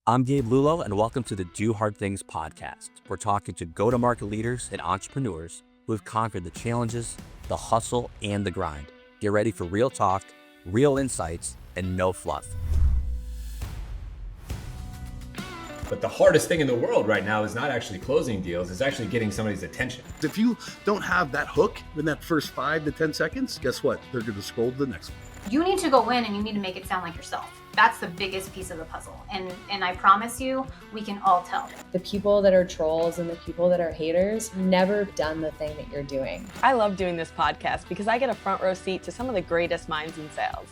I'm Gabe Lullo, and welcome to the Do Hard Things podcast. We're talking to go-to-market leaders and entrepreneurs who have conquered the challenges, the hustle, and the grind. Get ready for real talk, real insights, and no fluff. But the hardest thing in the world right now is not actually closing deals, it's actually getting somebody's attention. If you don't have that hook in that first 5 to 10 seconds, guess what? They're going to scroll to the next one. You need to go in and you need to make it sound like yourself. That's the biggest piece of the puzzle. And I promise you, we can all tell. The people that are trolls and the people that are haters never done the thing that you're doing. I love doing this podcast because I get a front row seat to some of the greatest minds in sales.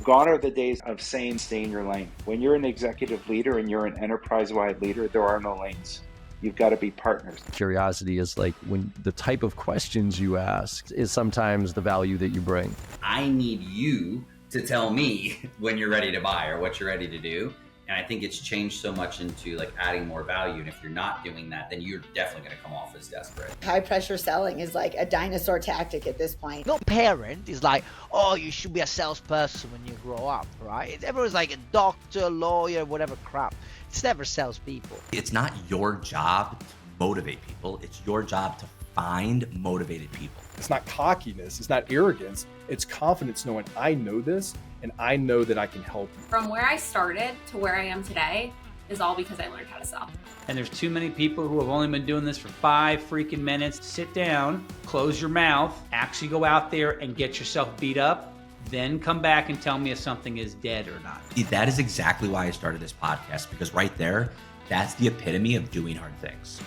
Gone are the days of saying stay in your lane. When you're an executive leader and you're an enterprise-wide leader, there are no lanes. You've got to be partners. Curiosity is like when the type of questions you ask is sometimes the value that you bring. I need you to tell me when you're ready to buy or what you're ready to do. And I think it's changed so much into like adding more value. And if you're not doing that, then you're definitely going to come off as desperate. High pressure selling is like a dinosaur tactic at this point. No parent is like, oh, you should be a salesperson when you grow up, right? Everyone's like a doctor, lawyer, whatever crap. It's never salespeople. It's not your job to motivate people. It's your job to find motivated people. It's not cockiness. It's not arrogance. It's confidence knowing I know this and I know that I can help you. From where I started to where I am today is all because I learned how to sell. And there's too many people who have only been doing this for 5 freaking minutes. Sit down, close your mouth, actually go out there and get yourself beat up. Then come back and tell me if something is dead or not. That is exactly why I started this podcast, because right there, that's the epitome of doing hard things.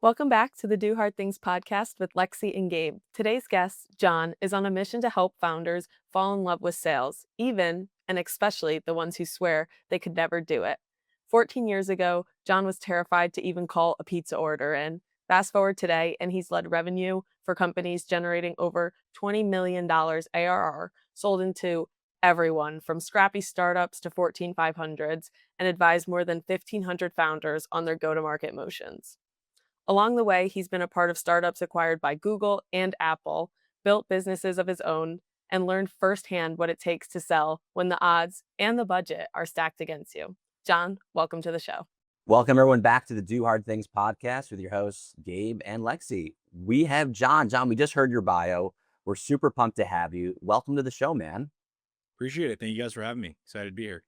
Welcome back to the Do Hard Things podcast with Lexi and Gabe. Today's guest, John, is on a mission to help founders fall in love with sales, even and especially the ones who swear they could never do it. 14 years ago, John was terrified to even call a pizza order in. Fast forward today, and he's led revenue for companies generating over $20 million ARR, sold into everyone from scrappy startups to Fortune 500s, and advised more than 1,500 founders on their go-to-market motions. Along the way, he's been a part of startups acquired by Google and Apple, built businesses of his own, and learned firsthand what it takes to sell when the odds and the budget are stacked against you. John, welcome to the show. Welcome, everyone, back to the Do Hard Things podcast with your hosts, Gabe and Lexi. We have John. John, we just heard your bio. We're super pumped to have you. Welcome to the show, man. Appreciate it. Thank you guys for having me. Excited to be here.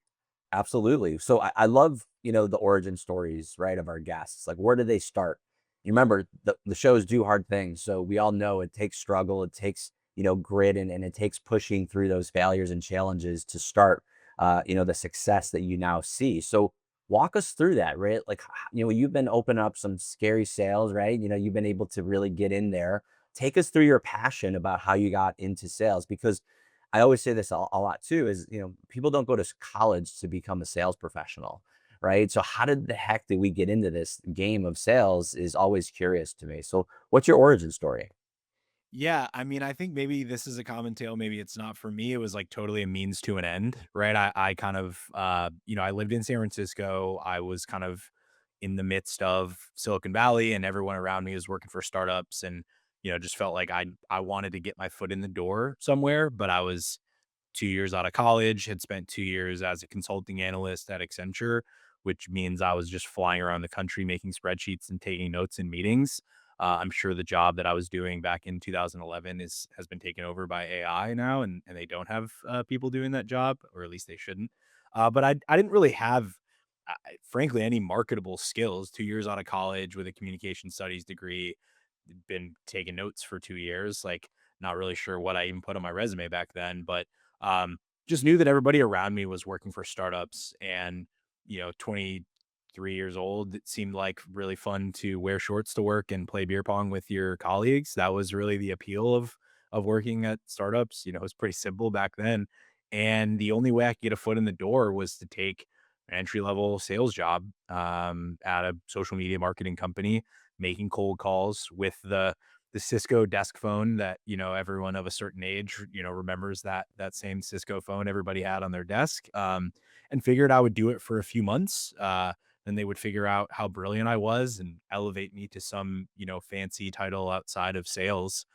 Absolutely. So I love, the origin stories, right, of our guests. Like, where did they start? You remember the shows Do Hard Things. So we all know it takes struggle, it takes, grit, and it takes pushing through those failures and challenges to start, the success that you now see. So walk us through that, right? Like, you've been opening up some scary sales, right? You've been able to really get in there. Take us through your passion about how you got into sales, because I always say this a lot too, is, people don't go to college to become a sales professional, right? So how did the heck did we get into this game of sales is always curious to me. So what's your origin story? Yeah, I mean, I think maybe this is a common tale. Maybe it's not for me. It was like totally a means to an end, right? I kind of, I lived in San Francisco. I was kind of in the midst of Silicon Valley and everyone around me was working for startups and, just felt like I wanted to get my foot in the door somewhere, but I was 2 years out of college, had spent 2 years as a consulting analyst at Accenture, which means I was just flying around the country making spreadsheets and taking notes in meetings. I'm sure the job that I was doing back in 2011 has been taken over by AI now, and they don't have people doing that job, or at least they shouldn't. But I didn't really have, frankly, any marketable skills. 2 years out of college with a communication studies degree, been taking notes for 2 years, like not really sure what I even put on my resume back then, but just knew that everybody around me was working for startups and, 23 years old, it seemed like really fun to wear shorts to work and play beer pong with your colleagues. That was really the appeal of working at startups. It was pretty simple back then. And the only way I could get a foot in the door was to take an entry-level sales job at a social media marketing company, making cold calls with the Cisco desk phone that, everyone of a certain age, remembers that same Cisco phone everybody had on their desk, and figured I would do it for a few months. Then they would figure out how brilliant I was and elevate me to some, fancy title outside of sales.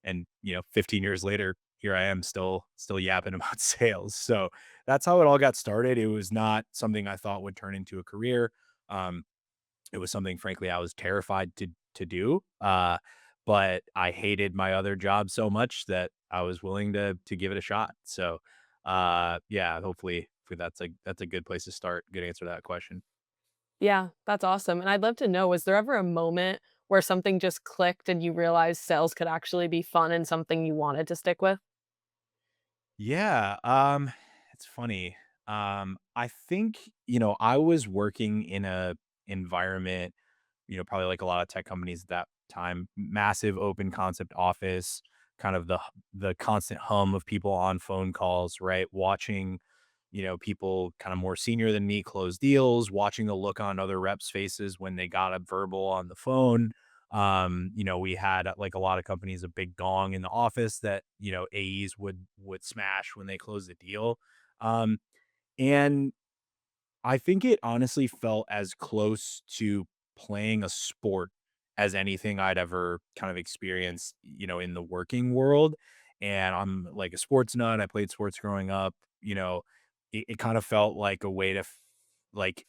And 15 years later, here I am still yapping about sales. So that's how it all got started. It was not something I thought would turn into a career. Um, it was something, frankly, I was terrified to do. But I hated my other job so much that I was willing to give it a shot. So, yeah, hopefully that's a good place to start. Good answer to that question. Yeah, that's awesome. And I'd love to know, was there ever a moment where something just clicked and you realized sales could actually be fun and something you wanted to stick with? Yeah, it's funny. I think, I was working in a environment, probably like a lot of tech companies at that time, massive open concept office, kind of the constant hum of people on phone calls, right? Watching, people kind of more senior than me close deals, watching the look on other reps' faces when they got a verbal on the phone. We had like a lot of companies a big gong in the office that, AEs would smash when they closed the deal. Um, and I think it honestly felt as close to playing a sport as anything I'd ever kind of experienced, in the working world. And I'm like a sports nut. I played sports growing up. It kind of felt like a way to like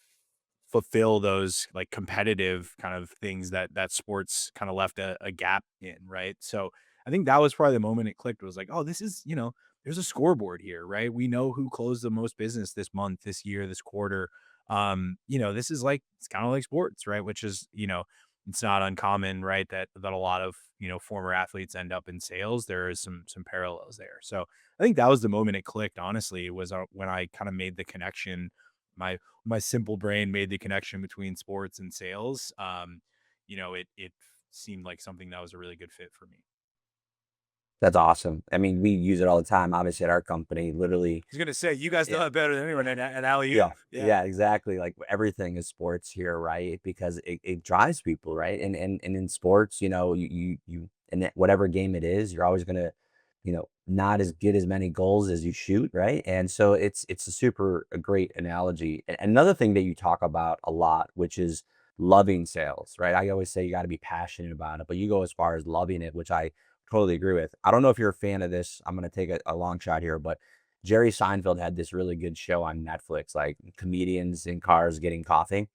fulfill those like competitive kind of things that sports kind of left a gap in, right? So I think that was probably the moment it clicked. Was like, oh, this is, there's a scoreboard here, right? We know who closed the most business this month, this year, this quarter. This is like, it's kind of like sports, right? Which is, it's not uncommon, right? That a lot of, former athletes end up in sales. There is some parallels there. So I think that was the moment it clicked, honestly, was when I kind of made the connection. My simple brain made the connection between sports and sales. It seemed like something that was a really good fit for me. That's awesome. I mean, we use it all the time, obviously, at our company, literally. I was gonna say, you guys know Yeah. it better than anyone at Alley. Yeah. Yeah. Yeah, exactly. Like everything is sports here, right? Because it drives people, right? And in sports, you in whatever game it is, you're always gonna, not as get as many goals as you shoot, right? And so it's a great analogy. And another thing that you talk about a lot, which is loving sales, right? I always say you got to be passionate about it, but you go as far as loving it, which I totally agree with. I don't know if you're a fan of this. I'm gonna take a long shot here, but Jerry Seinfeld had this really good show on Netflix, like comedians in cars getting coffee.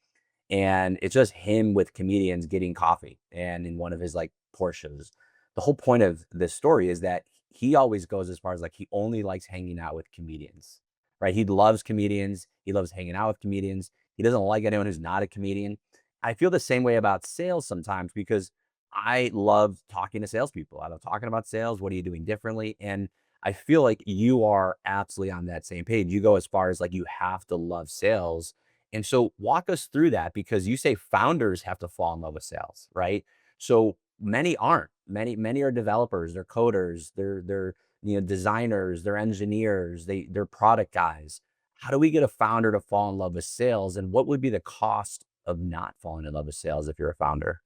And it's just him with comedians getting coffee and in one of his like Porsches. The whole point of this story is that he always goes as far as like he only likes hanging out with comedians, right? He loves comedians. He loves hanging out with comedians. He doesn't like anyone who's not a comedian. I feel the same way about sales sometimes because I love talking to salespeople. I love talking about sales. What are you doing differently? And I feel like you are absolutely on that same page. You go as far as like you have to love sales. And so walk us through that because you say founders have to fall in love with sales, right? So many aren't. Many are developers, they're coders, they're designers, they're engineers, they're product guys. How do we get a founder to fall in love with sales? And what would be the cost of not falling in love with sales if you're a founder?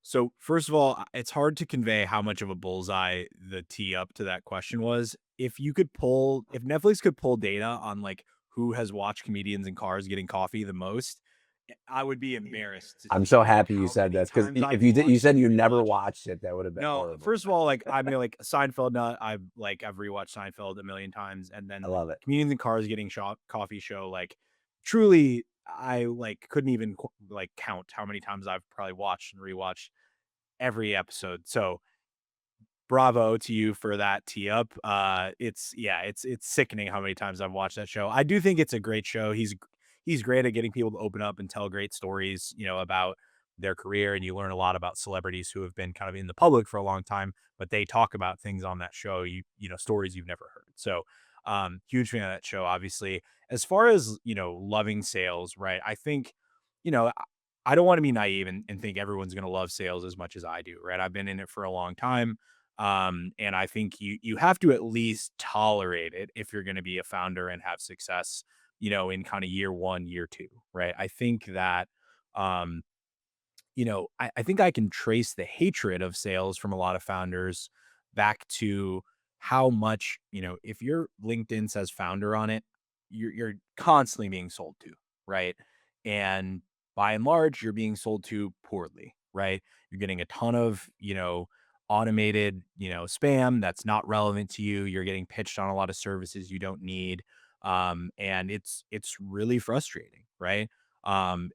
So first of all, it's hard to convey how much of a bullseye the tee up to that question was. If Netflix could pull data on like who has watched comedians in cars getting coffee the most, I would be embarrassed to I'm so share like happy you how said many this because times if I've you watched said it you and never rewatched. watched it, that would have been No, horrible. first of all, like I mean, like Seinfeld nut. I've rewatched Seinfeld a million times, and then I like love it. comedians in cars getting coffee show. Like truly, I like couldn't even like count how many times I've probably watched and rewatched every episode. So bravo to you for that tee up. It's sickening how many times I've watched that show. I do think it's a great show. He's great at getting people to open up and tell great stories, about their career, and you learn a lot about celebrities who have been kind of in the public for a long time, but they talk about things on that show, stories you've never heard. So, huge fan of that show, obviously. As far as, loving sales, right? I think, I don't want to be naive and think everyone's going to love sales as much as I do, right? I've been in it for a long time. And I think you have to at least tolerate it if you're going to be a founder and have success, in kind of year one, year two, right? I think that, um, I think I can trace the hatred of sales from a lot of founders back to how much, if your LinkedIn says founder on it, you're constantly being sold to, right? And by and large, you're being sold to poorly, right? You're getting a ton of, automated, spam that's not relevant to you. You're getting pitched on a lot of services you don't need. And it's really frustrating, right?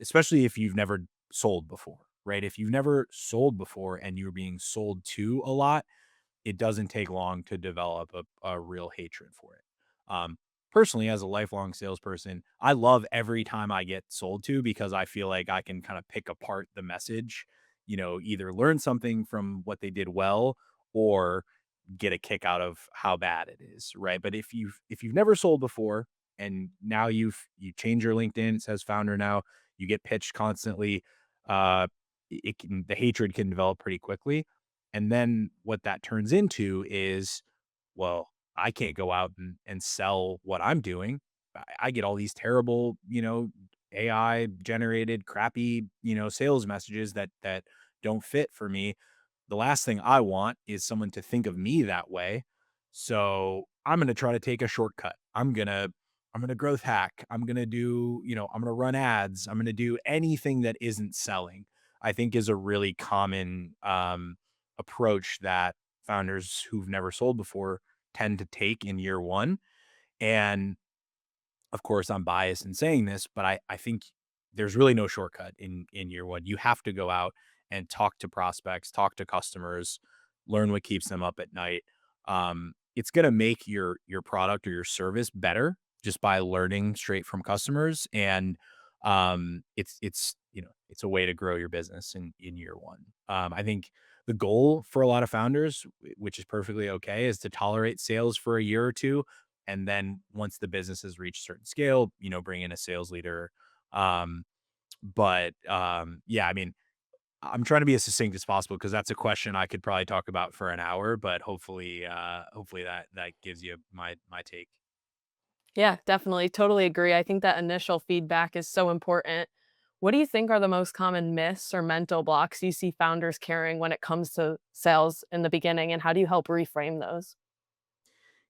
Especially if you've never sold before, right? If you've never sold before and you're being sold to a lot, it doesn't take long to develop a real hatred for it. Personally, as a lifelong salesperson, I love every time I get sold to because I feel like I can kind of pick apart the message, either learn something from what they did well or get a kick out of how bad it is, right? But if you've never sold before and now you change your LinkedIn, it says founder now, you get pitched constantly, the hatred can develop pretty quickly. And then what that turns into is, well, I can't go out and sell what I'm doing. I get all these terrible, AI generated crappy, sales messages that don't fit for me. The last thing I want is someone to think of me that way. So I'm going to try to take a shortcut. I'm going to growth hack. I'm going to do, I'm going to run ads. I'm going to do anything that isn't selling. I think is a really common approach that founders who've never sold before tend to take in year one. And of course, I'm biased in saying this, but I think there's really no shortcut in year one. You have to go out and talk to prospects, talk to customers, learn what keeps them up at night. It's going to make your product or your service better just by learning straight from customers. And it's a way to grow your business in year one. I think the goal for a lot of founders, which is perfectly okay, is to tolerate sales for a year or two. And then once the business has reached a certain scale, bring in a sales leader. Yeah, I mean, I'm trying to be as succinct as possible because that's a question I could probably talk about for an hour, but hopefully that gives you my take. Yeah, definitely. Totally agree. I think that initial feedback is so important. What do you think are the most common myths or mental blocks you see founders carrying when it comes to sales in the beginning, and how do you help reframe those?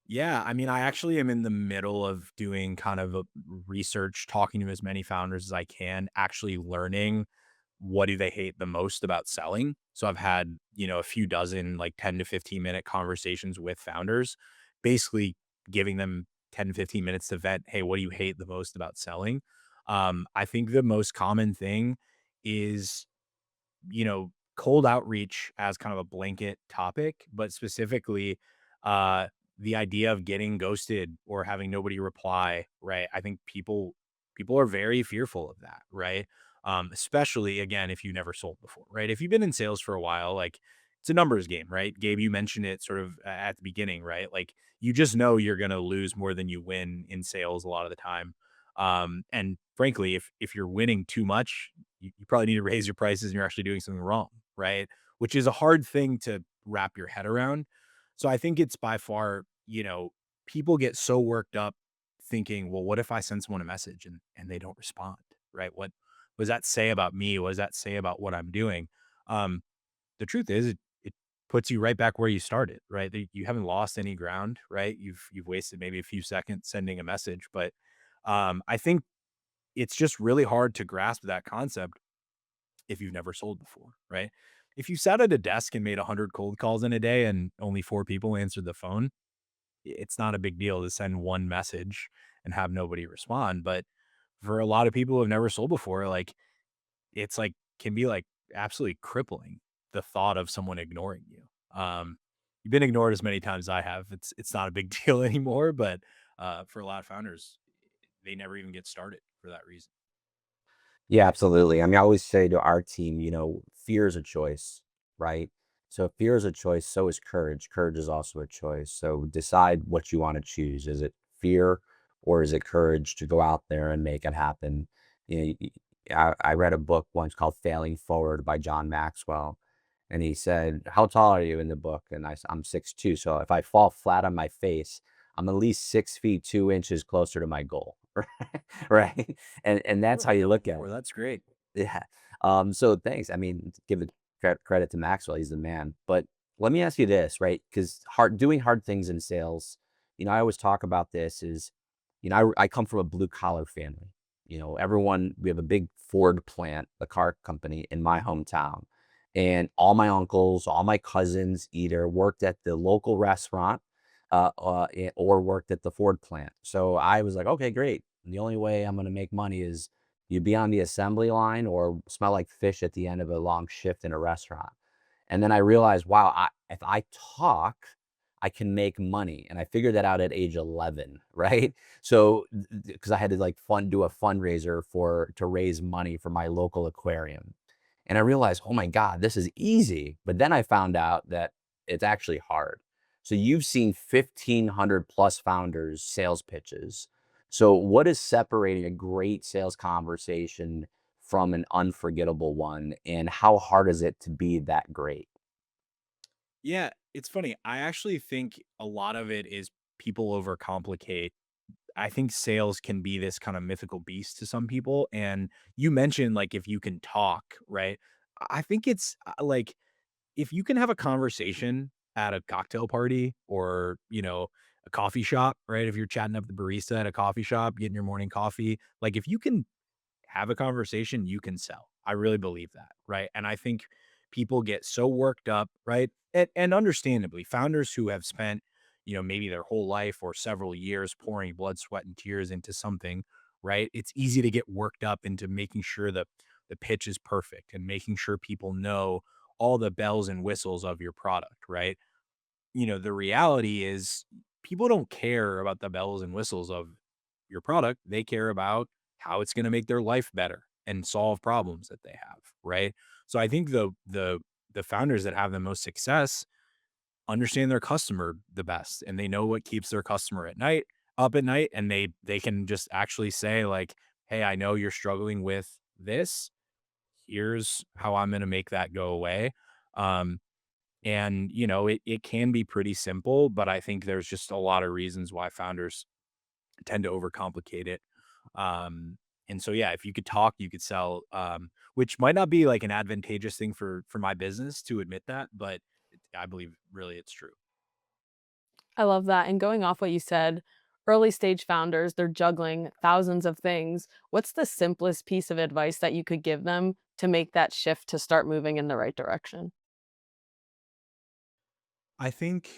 Yeah, I mean, I actually am in the middle of doing kind of a research, talking to as many founders as I can, actually learning what do they hate the most about selling. So I've had, a few dozen like 10 to 15-minute conversations with founders, basically giving them 10 to 15 minutes to vet, hey, what do you hate the most about selling? I think the most common thing is cold outreach as kind of a blanket topic, but specifically, uh, the idea of getting ghosted or having nobody reply, right? I think people are very fearful of that, right? Especially again, if you never sold before, right? If you've been in sales for a while, like it's a numbers game, right? Gabe, you mentioned it sort of at the beginning, right? Like you just know you're going to lose more than you win in sales a lot of the time. And frankly, if you're winning too much, you probably need to raise your prices and you're actually doing something wrong, right? Which is a hard thing to wrap your head around. So I think it's by far, people get so worked up thinking, well, what if I send someone a message and they don't respond, right? What does that say about me? What does that say about what I'm doing? Um, the truth is it puts you right back where you started, right? You haven't lost any ground, right? You've wasted maybe a few seconds sending a message, but I think it's just really hard to grasp that concept if you've never sold before, right? If you sat at a desk and made 100 cold calls in a day and only 4 people answered the phone, it's not a big deal to send one message and have nobody respond. But for a lot of people who have never sold before, like it's like can be like absolutely crippling the thought of someone ignoring you. You've been ignored as many times as I have. It's not a big deal anymore, but for a lot of founders, they never even get started for that reason. Yeah, absolutely. I mean, I always say to our team, fear is a choice, right? So if fear is a choice, so is courage. Courage is also a choice. So decide what you want to choose. Is it fear or is it courage to go out there and make it happen? I read a book once called Failing Forward by John Maxwell. And he said, how tall are you in the book? And I'm 6'2". So if I fall flat on my face, I'm at least 6 feet 2 inches closer to my goal. Right. And that's how you look at it. That's great. Yeah. So thanks. I mean, give it credit to Maxwell. He's the man. But let me ask you this, right? Because doing hard things in sales, I always talk about this is, I come from a blue collar family. We have a big Ford plant, the car company in my hometown. And all my uncles, all my cousins either worked at the local restaurant or worked at the Ford plant. So I was like, okay, great. The only way I'm going to make money is you be on the assembly line or smell like fish at the end of a long shift in a restaurant. And then I realized, wow, if I talk, I can make money. And I figured that out at age 11, right? So, because I had to like do a fundraiser to raise money for my local aquarium. And I realized, oh my God, this is easy. But then I found out that it's actually hard. So you've seen 1,500 plus founders sales pitches. So what is separating a great sales conversation from an unforgettable one? And how hard is it to be that great? Yeah, it's funny. I actually think a lot of it is people overcomplicate. I think sales can be this kind of mythical beast to some people. And you mentioned like if you can talk, right? I think it's like if you can have a conversation at a cocktail party or, a coffee shop, right? If you're chatting up the barista at a coffee shop, getting your morning coffee, like if you can have a conversation, you can sell. I really believe that, right? And I think people get so worked up, right? And understandably, founders who have spent, maybe their whole life or several years pouring blood, sweat, and tears into something, right? It's easy to get worked up into making sure that the pitch is perfect and making sure people know all the bells and whistles of your product, right? The reality is people don't care about the bells and whistles of your product. They care about how it's going to make their life better and solve problems that they have, right? So I think the founders that have the most success understand their customer the best and they know what keeps their customer up at night and they can just actually say like, "Hey, I know you're struggling with this. Here's how I'm going to make that go away." Um and, it can be pretty simple, but I think there's just a lot of reasons why founders tend to overcomplicate it. And so, yeah, if you could talk, you could sell, which might not be like an advantageous thing for my business to admit that, but I believe really it's true. I love that. And going off what you said, early stage founders, they're juggling thousands of things. What's the simplest piece of advice that you could give them to make that shift to start moving in the right direction? I think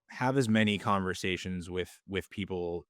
have as many conversations with people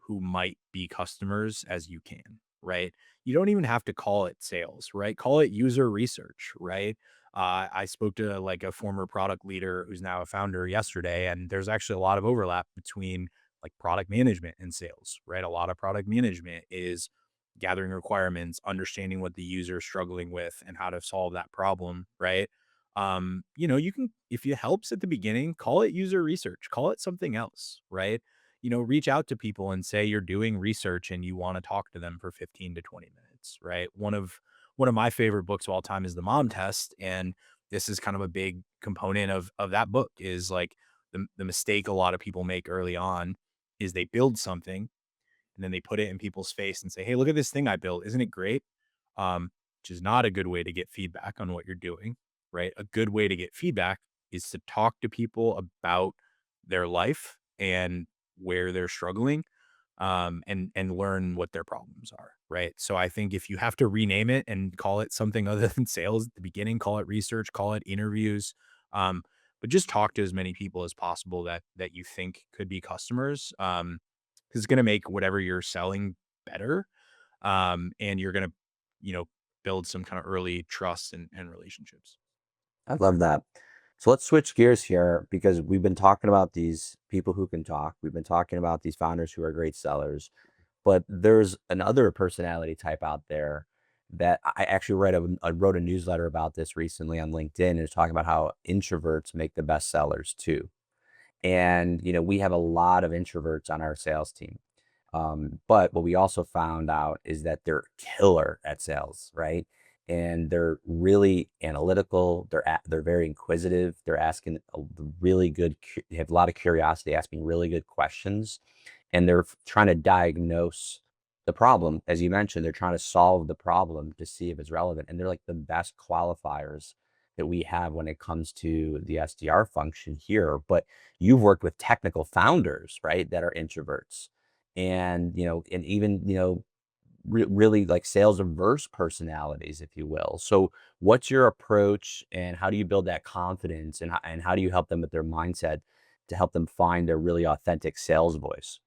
who might be customers as you can, right? You don't even have to call it sales, right? Call it user research, right? I spoke to like a former product leader who's now a founder yesterday, and there's actually a lot of overlap between like product management and sales, right? A lot of product management is gathering requirements, understanding what the user is struggling with and how to solve that problem, right? You can, if it helps at the beginning, call it user research, call it something else, right? Reach out to people and say you're doing research and you want to talk to them for 15 to 20 minutes, right? One of my favorite books of all time is The Mom Test, and this is kind of a big component of that book is like the mistake a lot of people make early on is they build something and then they put it in people's face and say, "Hey, look at this thing I built. Isn't it great?" Which is not a good way to get feedback on what you're doing, right? A good way to get feedback is to talk to people about their life and where they're struggling, and learn what their problems are, right? So I think if you have to rename it and call it something other than sales at the beginning, call it research, call it interviews, but just talk to as many people as possible that you think could be customers, 'cause it's gonna make whatever you're selling better, and you're gonna, you know, build some kind of early trust and relationships. I love that. So let's switch gears here because we've been talking about these people who can talk. We've been talking about these founders who are great sellers, but there's another personality type out there that I actually I wrote a newsletter about this recently on LinkedIn and it's talking about how introverts make the best sellers too. And, we have a lot of introverts on our sales team. But what we also found out is that they're killer at sales, right? And they're really analytical. They're very inquisitive. They're asking really they have a lot of curiosity, asking really good questions, and they're trying to diagnose the problem. As you mentioned, they're trying to solve the problem to see if it's relevant, and they're like the best qualifiers that we have when it comes to the SDR function here. But you've worked with technical founders, right, that are introverts and and even really like sales averse personalities, if you will. So what's your approach and how do you build that confidence and how do you help them with their mindset to help them find their really authentic sales voice?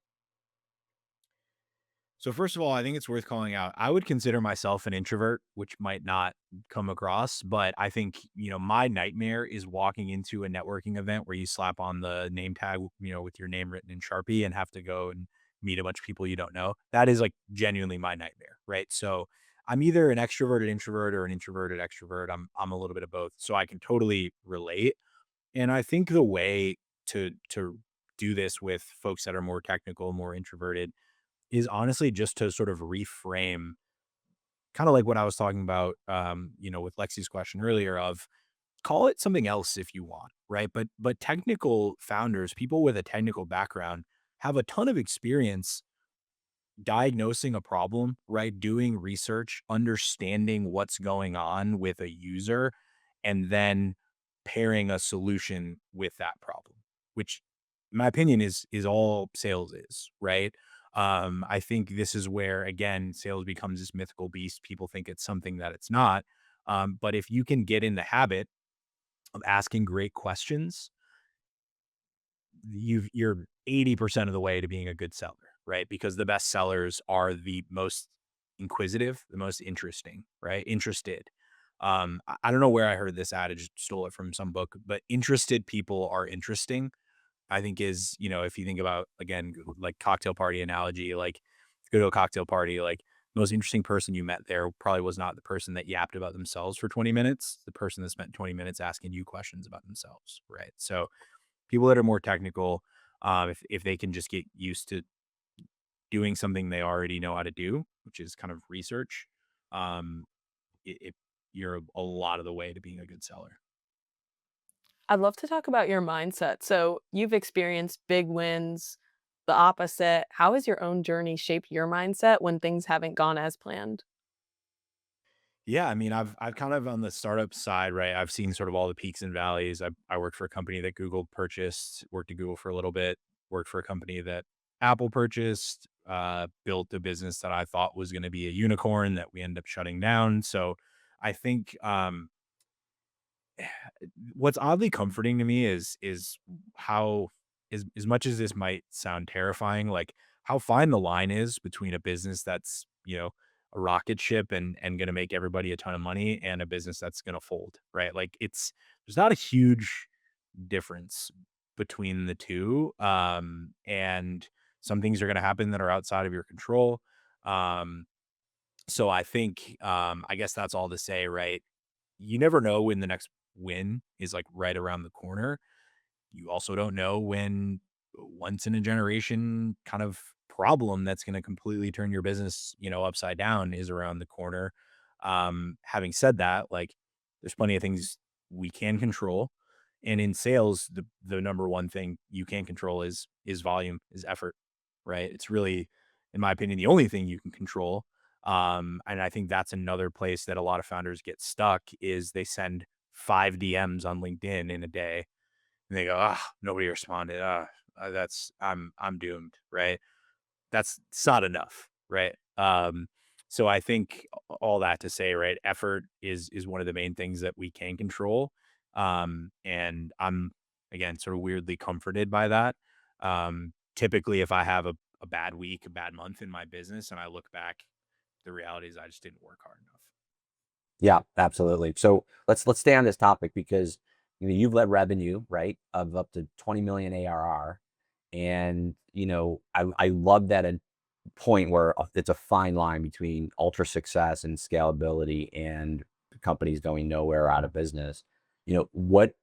So first of all, I think it's worth calling out. I would consider myself an introvert, which might not come across, but I think, my nightmare is walking into a networking event where you slap on the name tag, with your name written in Sharpie and have to go and meet a bunch of people you don't know. That is like genuinely my nightmare, right? So I'm either an extroverted introvert or an introverted extrovert. I'm a little bit of both. So I can totally relate. And I think the way to do this with folks that are more technical, more introverted is honestly just to sort of reframe kind of like what I was talking about, with Lexi's question earlier of call it something else if you want, right? But technical founders, people with a technical background have a ton of experience diagnosing a problem, right? Doing research, understanding what's going on with a user, and then pairing a solution with that problem, which in my opinion is all sales is, right? I think this is where again sales becomes this mythical beast. People think it's something that it's not. But if you can get in the habit of asking great questions, you're 80% of the way to being a good seller, right? Because the best sellers are the most inquisitive, the most interesting, right? Interested. I don't know where I heard this adage, stole it from some book, but interested people are interesting. I think is, if you think about again, like cocktail party analogy, like go to a cocktail party, like most interesting person you met there probably was not the person that yapped about themselves for 20 minutes, the person that spent 20 minutes asking you questions about themselves, right? So people that are more technical, if they can just get used to doing something they already know how to do, which is kind of research, um, you're a lot of the way to being a good seller. I'd love to talk about your mindset. So, you've experienced big wins, the opposite. How has your own journey shaped your mindset when things haven't gone as planned? Yeah, I mean, I've kind of on the startup side, right? I've seen sort of all the peaks and valleys. I worked for a company that Google purchased, worked at Google for a little bit, worked for a company that Apple purchased, built a business that I thought was going to be a unicorn that we end up shutting down. So I think what's oddly comforting to me is how as much as this might sound terrifying, like how fine the line is between a business that's, a rocket ship and gonna make everybody a ton of money and a business that's gonna fold, right? Like there's not a huge difference between the two. And some things are gonna happen that are outside of your control. Um, so I think I guess that's all to say, right? You never know when the next win is like right around the corner. You also don't know when once in a generation kind of problem that's going to completely turn your business, upside down is around the corner. Having said that, like there's plenty of things we can control. And in sales, the number one thing you can control is volume, is effort, right? It's really, in my opinion, the only thing you can control. And I think that's another place that a lot of founders get stuck is they send 5 DMs on LinkedIn in a day and they go, ah, nobody responded. That's I'm doomed, right? That's it's not enough, right? So I think all that to say, right, effort is one of the main things that we can control. And I'm again sort of weirdly comforted by that. Typically if I have a bad week, a bad month in my business and I look back, the reality is I just didn't work hard enough. Yeah, absolutely. So let's stay on this topic because you've led revenue, right, of up to 20 million ARR. And I love that point where it's a fine line between ultra success and scalability and companies going nowhere out of business. What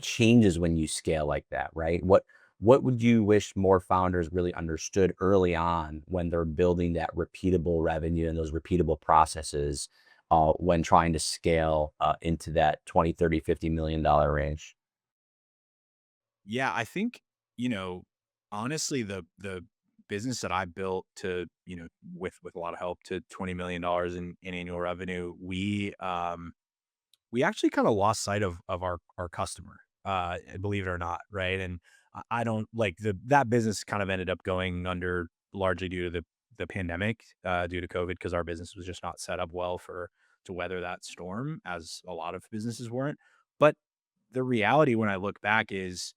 changes when you scale like that, right? What would you wish more founders really understood early on when they're building that repeatable revenue and those repeatable processes when trying to scale into that 20, 30, $50 million range? Yeah, I think, you know, honestly, the business that I built to, with a lot of help to $20 million in annual revenue, we actually kind of lost sight of our customer, believe it or not, right? And I don't like that business kind of ended up going under largely due to the pandemic due to COVID, because our business was just not set up well to weather that storm, as a lot of businesses weren't. But the reality when I look back is,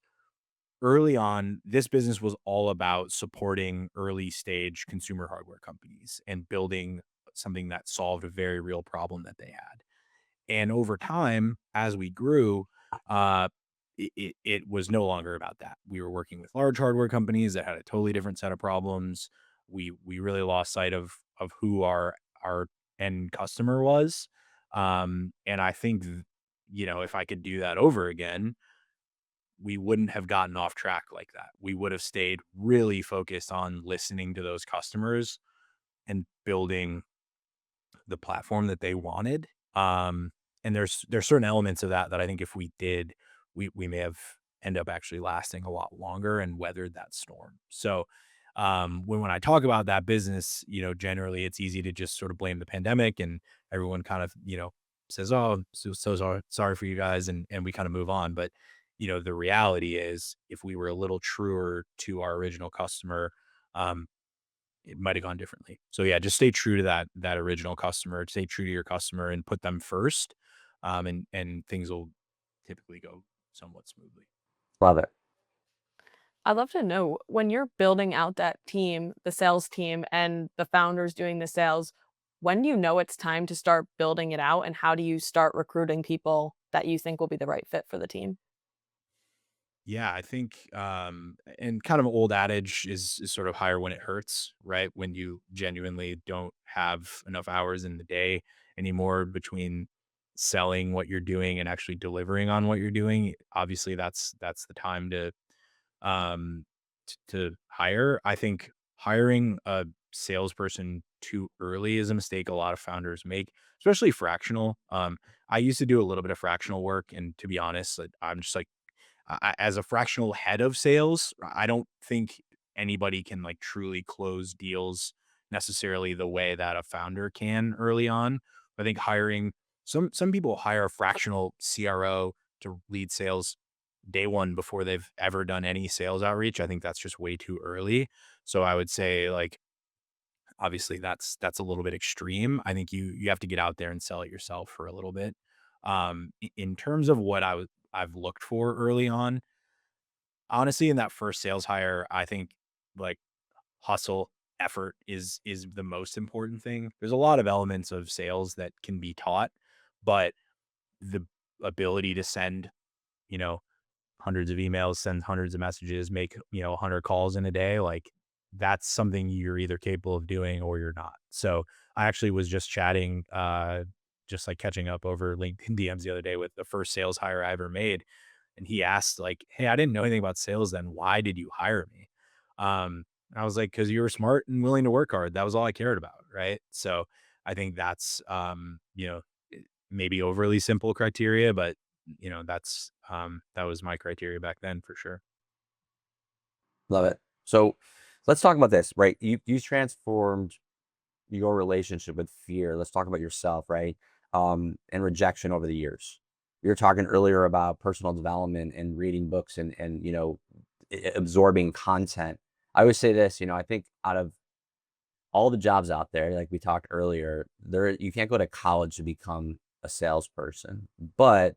early on, this business was all about supporting early stage consumer hardware companies and building something that solved a very real problem that they had. And over time, as we grew, uh, it was no longer about that. We were working with large hardware companies that had a totally different set of problems. We really lost sight of who our end customer was. And I think, if I could do that over again, we wouldn't have gotten off track like that. We would have stayed really focused on listening to those customers and building the platform that they wanted. And there's certain elements of that I think if we did, we may have end up actually lasting a lot longer and weathered that storm. So when I talk about that business, generally it's easy to just sort of blame the pandemic, and everyone kind of, says, "Oh, so sorry for you guys," and we kind of move on. But the reality is, if we were a little truer to our original customer, um, it might have gone differently. So yeah, just stay true to that original customer, stay true to your customer and put them first. And things will typically go somewhat smoothly. Love it. I'd love to know, when you're building out that team, the sales team, and the founders doing the sales, when do you know it's time to start building it out, and how do you start recruiting people that you think will be the right fit for the team? Yeah, I think, and kind of an old adage is sort of hire when it hurts, right? When you genuinely don't have enough hours in the day anymore between selling what you're doing and actually delivering on what you're doing. Obviously, that's the time um to hire. I think hiring a salesperson too early is a mistake a lot of founders make, especially fractional. I used to do a little bit of fractional work, and to be honest, like, I'm just like, as a fractional head of sales, I don't think anybody can like truly close deals necessarily the way that a founder can early on. I think hiring some people hire a fractional CRO to lead sales day one before they've ever done any sales outreach. I think that's just way too early. So I would say, like, obviously that's a little bit extreme. I think you have to get out there and sell it yourself for a little bit. In terms of what I've looked for early on, honestly, in that first sales hire, I think, like, hustle, effort is the most important thing. There's a lot of elements of sales that can be taught, but the ability to send, you know, hundreds of emails, send hundreds of messages, make, 100 calls in a day, like, that's something you're either capable of doing or you're not. So I actually was just chatting, just like catching up over LinkedIn DMs the other day with the first sales hire I ever made. And he asked, like, "Hey, I didn't know anything about sales then. Why did you hire me?" And I was like, "Cause you were smart and willing to work hard. That was all I cared about." Right. So I think that's, maybe overly simple criteria, but that was my criteria back then for sure. Love it. So let's talk about this, right? You transformed your relationship with fear. Let's talk about yourself, right? And rejection over the years. You were talking earlier about personal development and reading books and absorbing content. I always say this, I think out of all the jobs out there, like we talked earlier, there you can't go to college to become a salesperson. But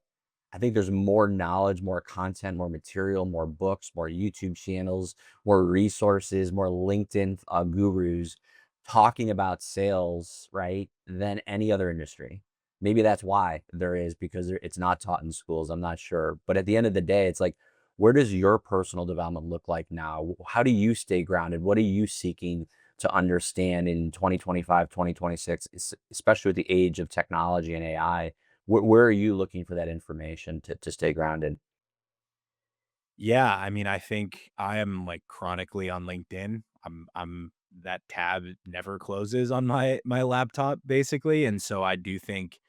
I think there's more knowledge, more content, more material, more books, more YouTube channels, more resources, more LinkedIn gurus talking about sales, right, than any other industry. Maybe that's why there is, because it's not taught in schools. I'm not sure. But at the end of the day, it's like, where does your personal development look like now? How do you stay grounded? What are you seeking to understand in 2025, 2026, especially with the age of technology and AI? Where are you looking for that information to stay grounded? Yeah, I mean, I think I am like chronically on LinkedIn. I'm that tab never closes on my laptop basically, and so I do think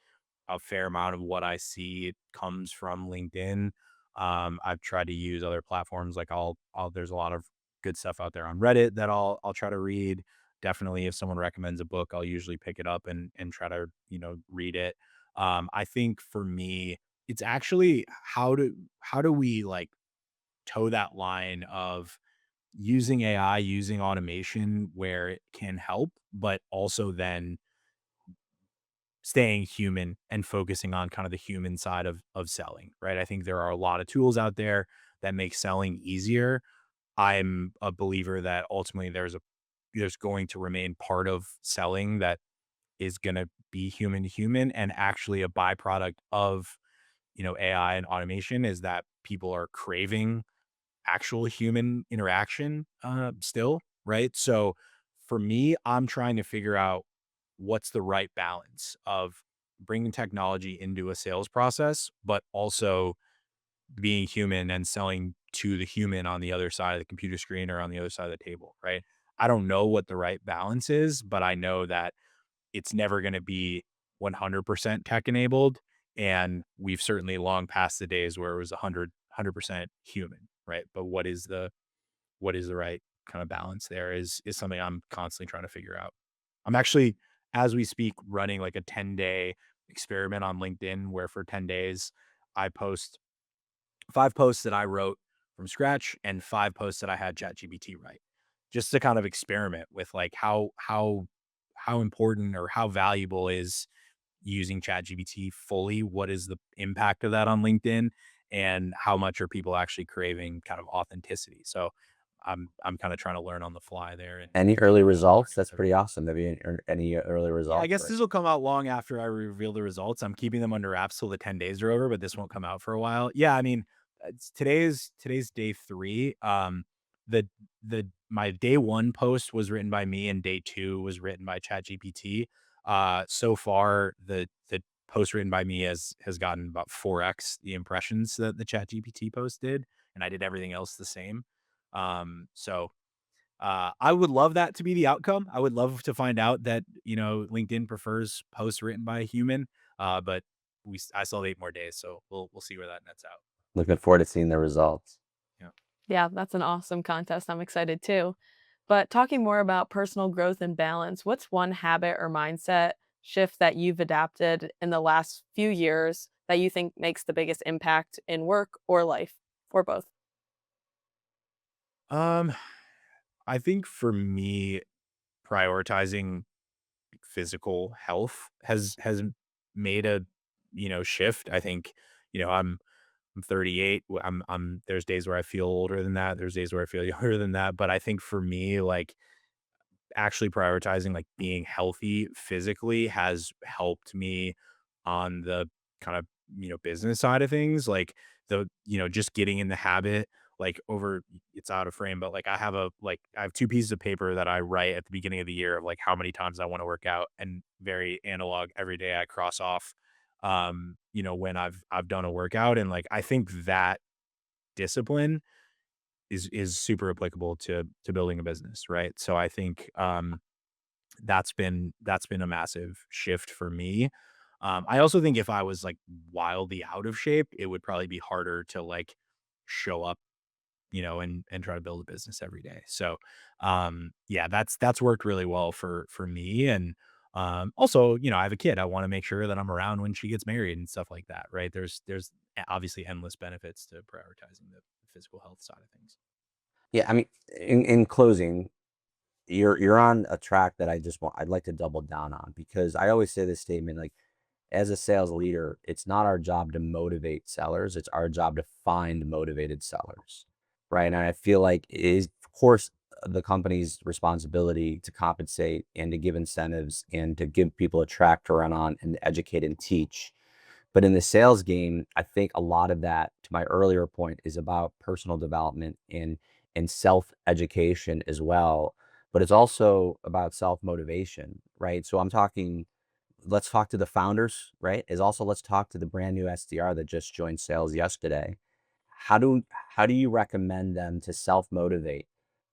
a fair amount of what I see comes from LinkedIn. I've tried to use other platforms, like I'll there's a lot of good stuff out there on Reddit that I'll try to read. Definitely, if someone recommends a book, I'll usually pick it up and try to read it. I think for me, it's actually how do we like toe that line of using AI, using automation where it can help, but also then staying human and focusing on kind of the human side of selling, right? I think there are a lot of tools out there that make selling easier. I'm a believer that ultimately there's going to remain part of selling that is going to be human to human, and actually a byproduct of, AI and automation is that people are craving actual human interaction still, right? So for me, I'm trying to figure out what's the right balance of bringing technology into a sales process, but also being human and selling to the human on the other side of the computer screen or on the other side of the table, right? I don't know what the right balance is, but I know that it's never going to be 100% tech enabled. And we've certainly long passed the days where it was 100% human, right? But what is the right kind of balance there is something I'm constantly trying to figure out. I'm actually, as we speak, running like a 10-day experiment on LinkedIn where for 10 days I post 5 posts that I wrote from scratch and 5 posts that I had ChatGPT write, just to kind of experiment with like how important or how valuable is using ChatGPT fully. What is the impact of that on LinkedIn, and how much are people actually craving kind of authenticity? So I'm kind of trying to learn on the fly there. And Any early results? That's pretty awesome. Have you any early yeah, I results? guess Or- this will come out long after I reveal the results. I'm keeping them under wraps till the 10 days are over, but this won't come out for a while. Yeah, I mean, today's day 3. The my day 1 post was written by me and day 2 was written by ChatGPT. So far the post written by me has gotten about 4x the impressions that the ChatGPT post did, and I did everything else the same. So I would love that to be the outcome. I would love to find out that, LinkedIn prefers posts written by a human. But I still have 8 more days, so we'll see where that nets out. Looking forward to seeing the results. Yeah. Yeah, that's an awesome contest. I'm excited too. But talking more about personal growth and balance, what's one habit or mindset shift that you've adapted in the last few years that you think makes the biggest impact in work or life, or both? Um, I think for me, prioritizing physical health has made a, shift. I think, I'm 38. I'm there's days where I feel older than that. There's days where I feel younger than that. But I think for me, like actually prioritizing like being healthy physically has helped me on the kind of, business side of things. Like just getting in the habit, like over it's out of frame, but like I have 2 pieces of paper that I write at the beginning of the year of like how many times I want to work out, and very analog every day I cross off when I've done a workout. And like I think that discipline is super applicable to building a business, right? So I think that's been a massive shift for me. I also think if I was like wildly out of shape, it would probably be harder to like show up, and try to build a business every day. So yeah, that's worked really well for me. And also, I have a kid. I want to make sure that I'm around when she gets married and stuff like that, right? There's obviously endless benefits to prioritizing the physical health side of things. Yeah, I mean, in closing, you're on a track that I'd like to double down on, because I always say this statement, like, as a sales leader, it's not our job to motivate sellers, it's our job to find motivated sellers, right? And I feel like it is, of course, the company's responsibility to compensate and to give incentives and to give people a track to run on and educate and teach. But in the sales game, I think a lot of that, to my earlier point, is about personal development and self-education as well. But it's also about self-motivation, right? So I'm talking, let's talk to the founders, right? Is also, let's talk to the brand new SDR that just joined sales yesterday. How do how do you recommend them to self-motivate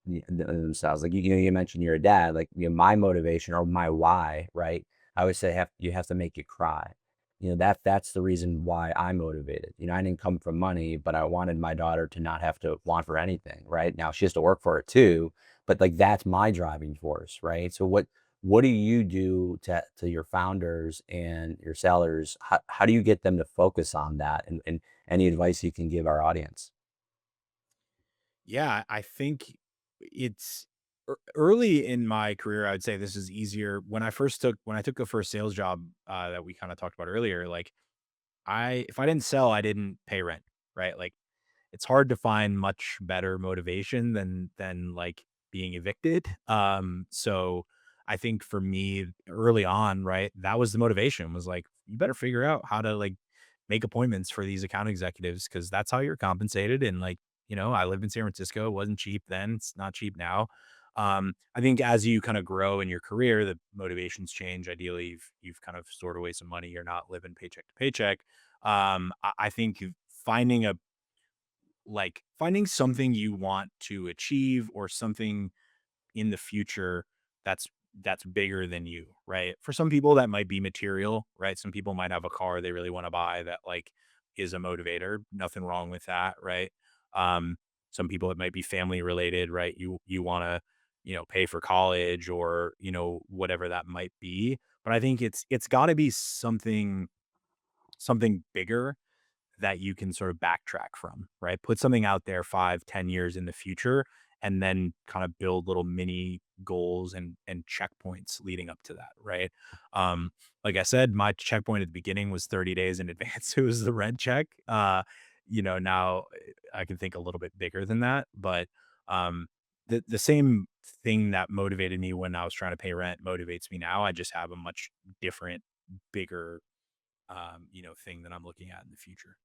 themselves? Like you mentioned you're a dad, like my motivation or my why, right? I always say you have to make you cry. That's the reason why I'm motivated. I didn't come from money, but I wanted my daughter to not have to want for anything, right? Now she has to work for it too, but like that's my driving force, right? So what do you do to your founders and your sellers? How do you get them to focus on that? And any advice you can give our audience? Yeah, I think it's early in my career, I would say this is easier. When I took the first sales job that we kind of talked about earlier, like if I didn't sell, I didn't pay rent, right? Like it's hard to find much better motivation than like being evicted. So I think for me early on, right, that was the motivation, was like, you better figure out how to like make appointments for these account executives, because that's how you're compensated. And like, I lived in San Francisco. It wasn't cheap then. It's not cheap now. I think as you kind of grow in your career, the motivations change. Ideally, you've kind of stored away some money. You're not living paycheck to paycheck. I think finding finding something you want to achieve, or something in the future that's bigger than you, right? For some people that might be material, right? Some people might have a car they really want to buy that like is a motivator. Nothing wrong with that, right? Some people it might be family related, right? You want to, pay for college, or, whatever that might be. But I think it's got to be something bigger that you can sort of backtrack from, right? Put something out there 5, 10 years in the future, and then kind of build little mini goals and checkpoints leading up to that, right? Like I said, my checkpoint at the beginning was 30 days in advance. It was the rent check. Now I can think a little bit bigger than that, but the same thing that motivated me when I was trying to pay rent motivates me now. I just have a much different, bigger thing that I'm looking at in the future.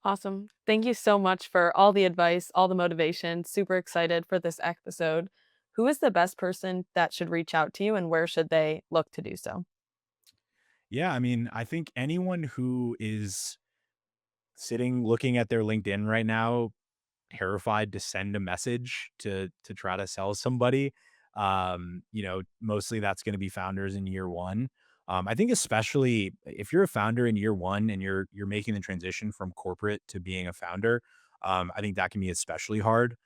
Awesome. Thank you so much for all the advice, all the motivation. Super excited for this episode. Who is the best person that should reach out to you, and where should they look to do so? Yeah, I mean, I think anyone who is sitting looking at their LinkedIn right now, terrified to send a message to try to sell somebody, mostly that's going to be founders in year one. I think especially if you're a founder in year one and you're making the transition from corporate to being a founder, I think that can be especially hard.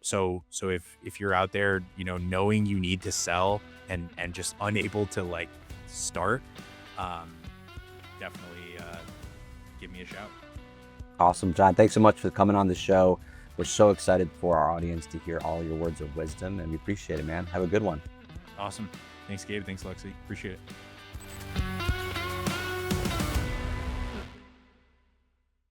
So if you're out there, knowing you need to sell and just unable to like start, definitely give me a shout. Awesome, John. Thanks so much for coming on the show. We're so excited for our audience to hear all your words of wisdom, and we appreciate it, man. Have a good one. Awesome. Thanks, Gabe. Thanks, Lexi. Appreciate it.